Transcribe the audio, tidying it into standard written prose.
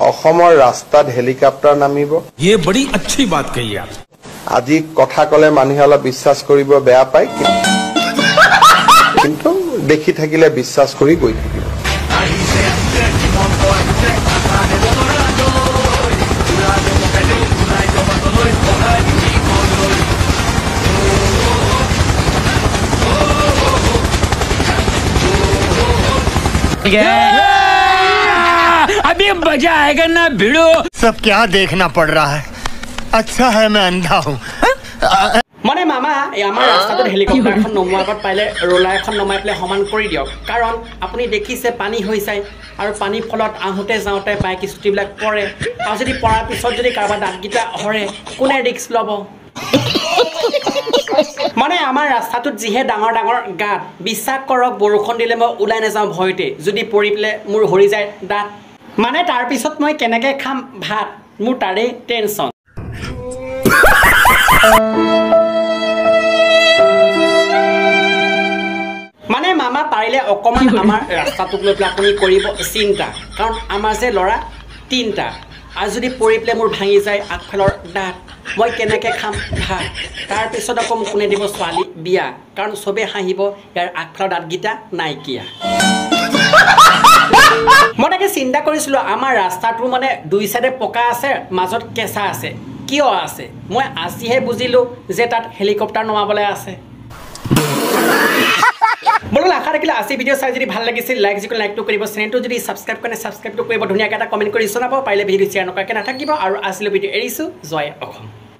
অসমৰ ৰাস্তাত হেলিকপ্টাৰ নামিব ये बड़ी अच्छी बात कही आप আজি কথা কলে মানুহে অলপ বিশ্বাস কৰিব বেয়া পায় কিন্তু দেখি থাকিলে বিশ্বাস কৰি গৈ থাকিব अभी मजा आएगा ना भिड़ो सब क्या देखना पड़ रहा है अच्छा है मैं अंधा हूँ মানে মামা আমাৰ ৰাস্তাটোত হেলিকপ্টাৰ এখন নমোৱাৰ আগত পাইলে ৰোলাৰ এখন নমাই পেলাই সমান কৰি দিয়ক কাৰণ আপুনি দেখিছে পানী হৈ যায় আৰু পানীৰ ফলত আহোঁতে যাওঁতে বাইক স্কুটিবিলাক পৰে আৰু যদি পৰাৰ পিছত যদি কাৰোবাৰ দাঁতকেইটা হৰে কোনে ৰিক্স ল'ব মানে আমাৰ ৰাস্তাটোত যিহে ডাঙৰ ডাঙৰ গাঁত বিশ্বাস কৰক বৰষুণ দিলে মই ওলাই নাযাওঁ ভয়তে যদি পৰি পেলাই মোৰ হৰি যায় দাঁত মানে তাৰপিছত মই কেনেকৈ খাম ভাত মোৰ তাৰে টেনশ্যন মানে মামা পাৰিলে অকমান আমাৰ ৰাস্তাটোক লৈ পেলাই আপুনি কৰিব চিন্তা কাৰণ আমাৰ যে ল'ৰা তিনিটা আৰু যদি পৰি পেলাই মোৰ ভাঙি যায় আগফালৰ দাঁত মই কেনেকৈ খাম ভাত তাৰপিছত আকৌ মোক কোনে দিব ছোৱালী বিয়া কাৰণ চবেই হাঁহিব ইয়াৰ আগফালৰ দাঁতকেইটা নাইকিয়া মই তাকে চিন্তা কৰিছিলোঁ আমাৰ ৰাস্তাটো মানে দুই চাইডে পকা আছে মাজত কেঁচা আছে কিয় আছে মই আজিহে বুজিলোঁ যে তাত হেলিকপ্টাৰ নমাবলৈ আছে বলো আশা ৰাখিলে আজি ভিডিঅ' চাই যদি ভাল লাগিছিল লাইকটো কৰিব চেনেলটো যদি ছাবস্ক্ৰাইব কৰে ছাবস্ক্ৰাইবটো কৰিব ধুনীয়াকৈ এটা কমেণ্ট কৰি জনাব পাৰিলে ভিডিঅ' শ্বেয়াৰ নকৰাকৈ নাথাকিব আৰু আজিলৈ ভিডিঅ' এৰিছোঁ জয় অসম।